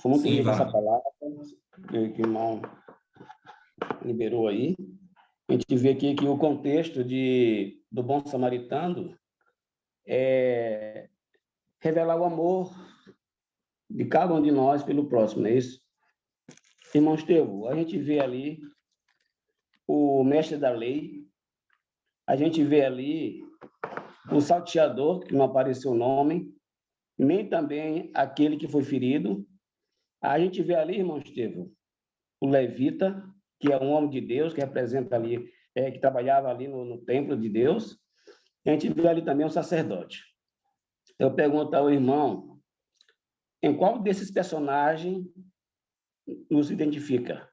foi muito rica essa palavra que o irmão liberou aí. A gente vê aqui que o contexto do bom samaritano é revelar o amor de cada um de nós pelo próximo, não é isso? Irmão Estevão, a gente vê ali o mestre da lei, a gente vê ali o salteador, que não apareceu o nome, nem também aquele que foi ferido. A gente vê ali, irmão Estevão, o levita, que é um homem de Deus, que representa ali, que trabalhava ali no templo de Deus. A gente vê ali também o sacerdote. Eu pergunto ao irmão, em qual desses personagens nos identifica?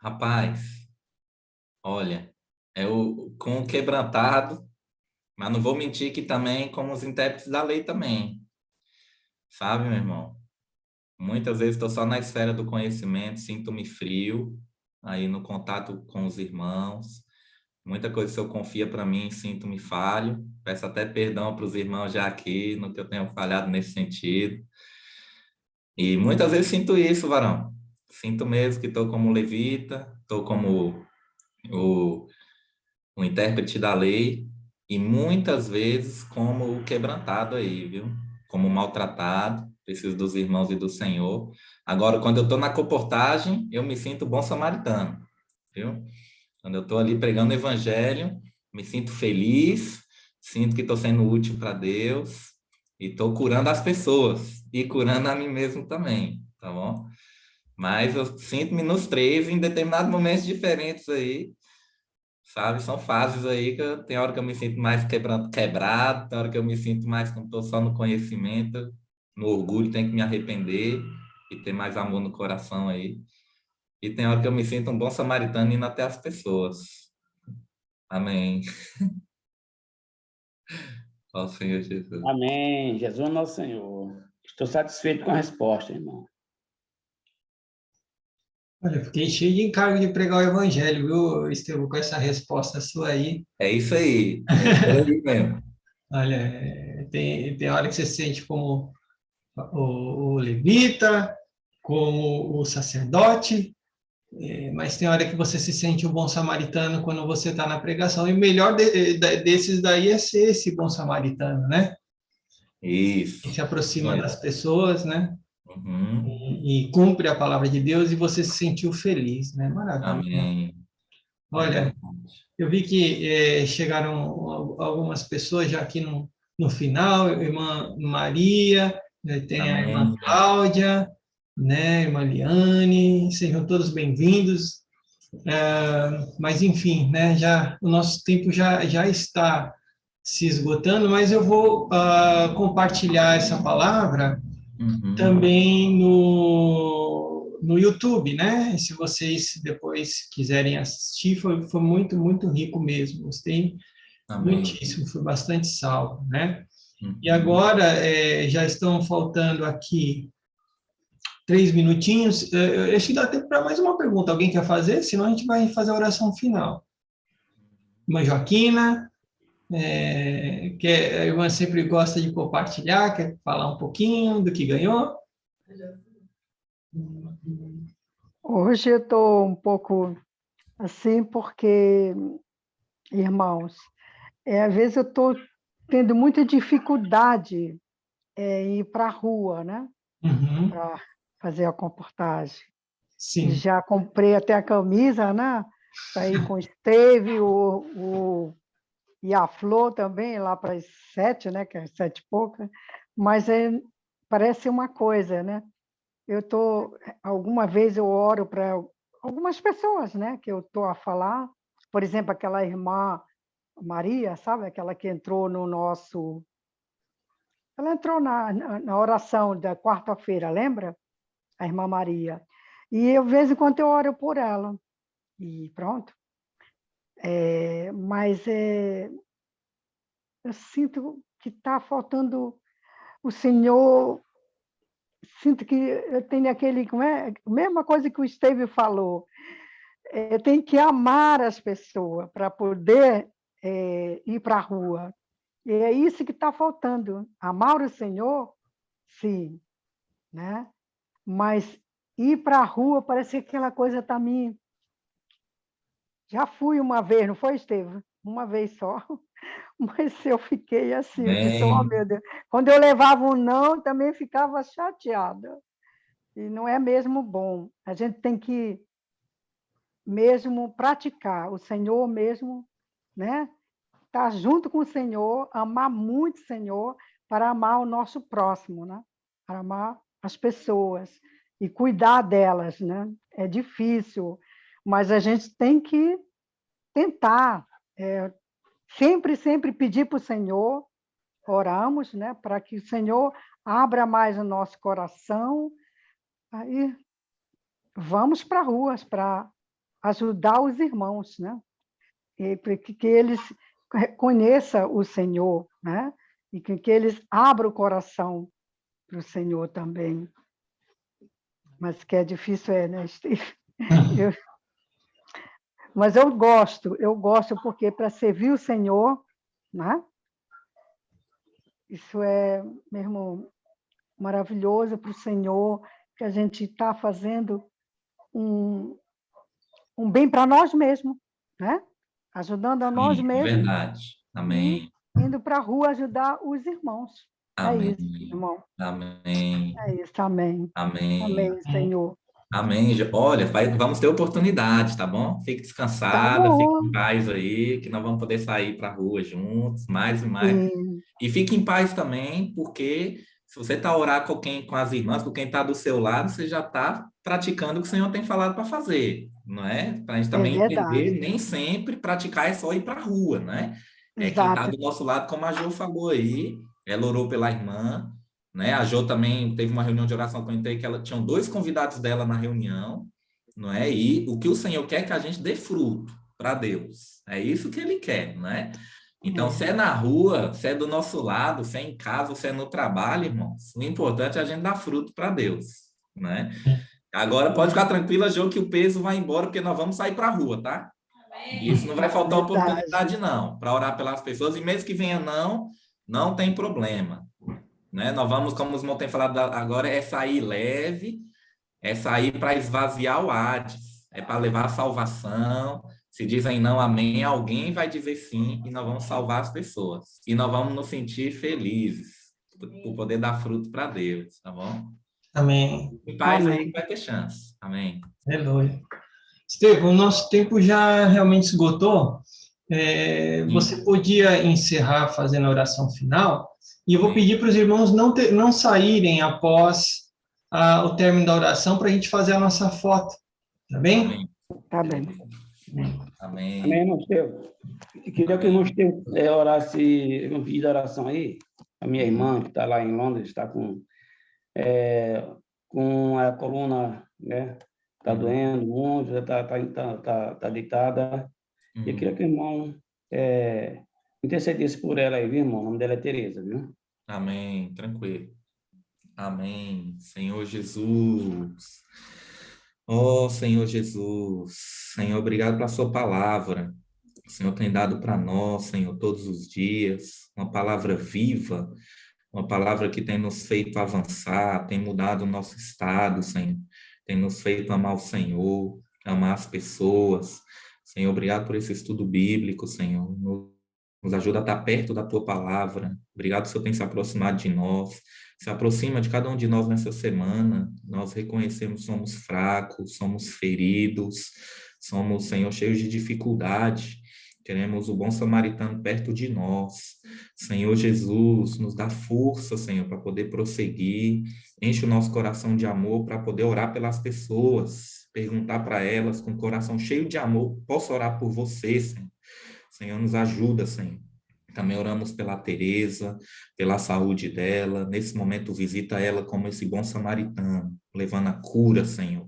Rapaz, olha, com o quebrantado, mas não vou mentir que também como os intérpretes da lei também, sabe, meu irmão? Muitas vezes estou só na esfera do conhecimento, sinto-me frio, aí no contato com os irmãos, muita coisa se eu confia para mim, sinto-me falho, peço até perdão para os irmãos já aqui, no que eu tenho falhado nesse sentido, e muitas vezes sinto isso, varão, sinto mesmo que estou como levita, estou como o intérprete da lei, e muitas vezes como o quebrantado aí, viu? Como maltratado, preciso dos irmãos e do Senhor. Agora, quando eu estou na comportagem, eu me sinto bom samaritano, viu? Quando eu estou ali pregando o evangelho, me sinto feliz, sinto que estou sendo útil para Deus, e estou curando as pessoas, e curando a mim mesmo também, tá bom? Mas eu sinto-me nos três em determinados momentos diferentes aí, sabe? São fases aí que tem hora que eu me sinto mais quebrado, tem hora que eu me sinto mais como estou só no conhecimento, no orgulho, tenho que me arrepender e ter mais amor no coração aí. E tem hora que eu me sinto um bom samaritano indo até as pessoas. Amém. Ó Senhor Jesus. Amém. Jesus é nosso Senhor. Estou satisfeito com a resposta, irmão. Olha, eu fiquei cheio de encargo de pregar o evangelho, viu, Estevão, com essa resposta sua aí. É isso aí. É por aí mesmo. Olha, tem hora que você se sente como o levita, como o sacerdote, mas tem hora que você se sente o bom samaritano quando você está na pregação. E o melhor desses daí é ser esse bom samaritano, né? Isso. Que se aproxima das pessoas, né? Uhum. E cumpre a palavra de Deus e você se sentiu feliz, né? Maravilha. Amém. Olha, eu vi que chegaram algumas pessoas já aqui no final, a irmã Maria, tem a irmã Amém. Cláudia, né, irmã Liane, sejam todos bem-vindos. Mas, enfim, né, o nosso tempo já está se esgotando, mas eu vou compartilhar essa palavra Uhum. também no YouTube, né? Se vocês depois quiserem assistir, foi muito, muito rico mesmo. Gostei Amém. muitíssimo, foi bastante salvo, né? Uhum. E agora, já estão faltando aqui 3 minutinhos. Acho que dá tempo para mais uma pergunta. Alguém quer fazer? Senão a gente vai fazer a oração final. Irmã Joaquina, que a irmã sempre gosta de compartilhar, quer falar um pouquinho do que ganhou? Hoje eu estou um pouco assim, porque, irmãos, às vezes eu estou tendo muita dificuldade em ir para a rua, né? Uhum. Para fazer a comportagem. Sim. Já comprei até a camisa, né? Para ir com o Esteve, e a Flor também, lá para as 7, né? Que é 7 e pouca. Mas parece uma coisa, né? Alguma vez eu oro para algumas pessoas, né, que eu estou a falar, por exemplo, aquela irmã Maria, sabe, aquela que entrou ela entrou na oração da quarta-feira, lembra? A irmã Maria. E eu, de vez em quando, eu oro por ela. E pronto. Mas eu sinto que está faltando o Senhor. Sinto que eu tenho aquele, a mesma coisa que o Esteve falou, eu tenho que amar as pessoas para poder ir para a rua. E é isso que está faltando. Amar o Senhor, sim, né? Mas ir para a rua parece que aquela coisa está me... Já fui uma vez, não foi, Esteve? Uma vez só. Mas eu fiquei assim, eu disse, oh, meu Deus. Quando eu levava um não, também ficava chateada. E não é mesmo bom. A gente tem que mesmo praticar o Senhor mesmo, né? Estar junto com o Senhor, amar muito o Senhor para amar o nosso próximo, né? Para amar as pessoas e cuidar delas, né? É difícil, mas a gente tem que tentar, sempre pedir para o Senhor, oramos, né? Para que o Senhor abra mais o nosso coração. Aí vamos para ruas para ajudar os irmãos, né? E para que eles conheçam o Senhor, né? E que eles abram o coração para o Senhor também. Mas que é difícil, né, Steve? Mas eu gosto porque para servir o Senhor, né? Isso é mesmo maravilhoso para o Senhor, que a gente está fazendo um bem para nós mesmos, né? Ajudando a nós mesmos. Verdade. Amém. Indo para a rua ajudar os irmãos. Amém. É isso, irmão. Amém. É isso, amém. Amém. Amém, Senhor. Amém. Olha, vamos ter oportunidade, tá bom? Fique descansada, Tá bom. fique em paz aí, que nós vamos poder sair para a rua juntos, mais e mais. Sim. E fique em paz também, porque Se você está orar com as irmãs, com quem está do seu lado, você já está praticando o que o Senhor tem falado para fazer, não é? Para a gente também entender, nem sempre praticar é só ir para a rua, né? É quem está do nosso lado, como a Jo falou aí, ela orou pela irmã, né? A Jo também teve uma reunião de oração com que ela tinha 2 convidados dela na reunião, não é? E o que o Senhor quer é que a gente dê fruto para Deus. É isso que Ele quer, não é? Então, se é na rua, se é do nosso lado, se é em casa, se é no trabalho, irmãos, o importante é a gente dar fruto para Deus, né? Agora, pode ficar tranquila, Jo, que o peso vai embora, porque nós vamos sair para a rua, tá? Isso não vai faltar oportunidade, não, para orar pelas pessoas, e mesmo que venha não tem problema, né? Nós vamos, como os irmãos têm falado agora, é sair leve, é sair para esvaziar o Hades, é para levar a salvação. Se dizem não, amém, alguém vai dizer sim, e nós vamos salvar as pessoas. E nós vamos nos sentir felizes por poder dar fruto para Deus, tá bom? Amém. E paz aí que vai ter chance. Amém. Aleluia. Estevão, o nosso tempo já realmente esgotou. Você podia encerrar fazendo a oração final, e eu vou pedir para os irmãos não saírem após o término da oração para a gente fazer a nossa foto, tá bem? Amém. Tá bem. Amém. Amém, irmão Estevão. Queria que o irmão Estevão orasse, um pedido de oração aí. A minha irmã, que está lá em Londres, está com a coluna, né? Está doendo muito, está deitada. E eu queria que o irmão intercedesse por ela aí, viu, irmão? O nome dela é Tereza, viu? Amém. Tranquilo. Amém. Senhor Jesus. Oh, Senhor Jesus. Senhor, obrigado pela sua palavra. O Senhor tem dado para nós, Senhor, todos os dias, uma palavra viva, uma palavra que tem nos feito avançar, tem mudado o nosso estado, Senhor, tem nos feito amar o Senhor, amar as pessoas. Senhor, obrigado por esse estudo bíblico, Senhor. Nos ajuda a estar perto da tua palavra. Obrigado, Senhor, tem se aproximado de nós. Se aproxima de cada um de nós nessa semana. Nós reconhecemos que somos fracos, somos feridos, somos, Senhor, cheios de dificuldade. Queremos o bom samaritano perto de nós. Senhor Jesus, nos dá força, Senhor, para poder prosseguir. Enche o nosso coração de amor para poder orar pelas pessoas. Perguntar para elas com o coração cheio de amor, posso orar por você, Senhor? Senhor, nos ajuda, Senhor. Também oramos pela Tereza, pela saúde dela. Nesse momento, visita ela como esse bom samaritano, levando a cura, Senhor.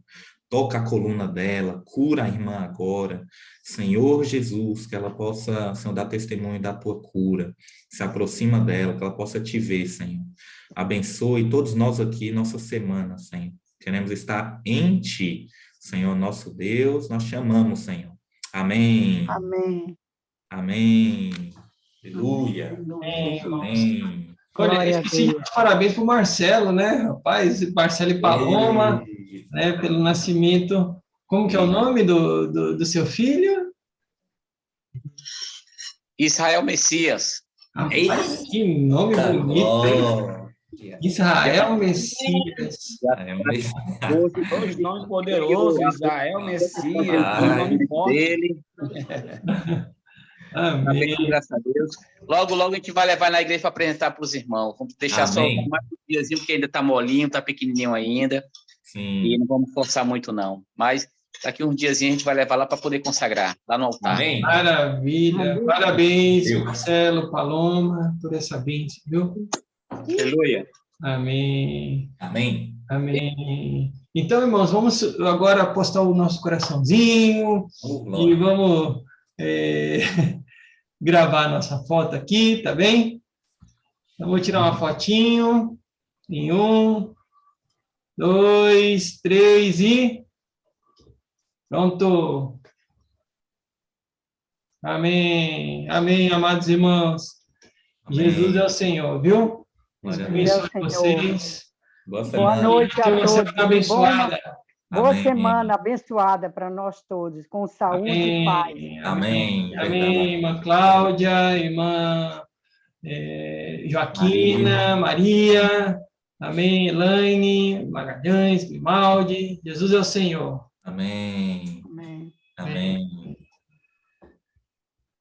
Toca a coluna dela, cura a irmã agora. Senhor Jesus, que ela possa, Senhor, dar testemunho da tua cura. Se aproxima dela, que ela possa te ver, Senhor. Abençoe todos nós aqui, nossa semana, Senhor. Queremos estar em ti, Senhor, nosso Deus. Nós te amamos, Senhor. Amém. Amém. Amém. Aleluia. Amém. Olha, esqueci de parabéns para o Marcelo, né? Rapaz, Marcelo e Paloma, né? Pelo nascimento. Como que é o nome do seu filho? Israel Messias. Rapaz, que nome bonito, hein? Israel Messias. Dois nomes poderosos, Israel Messias, o nome forte dele. Amém. Graças a Deus. Logo, logo a gente vai levar na igreja para apresentar para os irmãos. Vamos deixar só mais um diazinho, porque ainda está molinho, está pequenininho ainda. Sim. E não vamos forçar muito, não. Mas daqui uns diazinhos a gente vai levar lá para poder consagrar, lá no altar. Amém. Maravilha. Parabéns, Marcelo, Paloma, por essa bênção, viu? Aleluia. Amém. Amém. Amém. Então, irmãos, vamos agora postar o nosso coraçãozinho e vamos gravar a nossa foto aqui, tá bem? Eu vou tirar uma fotinho em 1, 2, 3 e pronto. Amém. Amém, amados irmãos. Amém. Jesus é o Senhor, viu? Deus abençoe vocês. Boa noite a todos. Abençoada. Boa semana abençoada para nós todos, com saúde e paz. Amém. Amém, irmã Cláudia, irmã Joaquina, Maria. Amém, Elaine, Magalhães, Grimaldi. Jesus é o Senhor. Amém. Amém. Amém.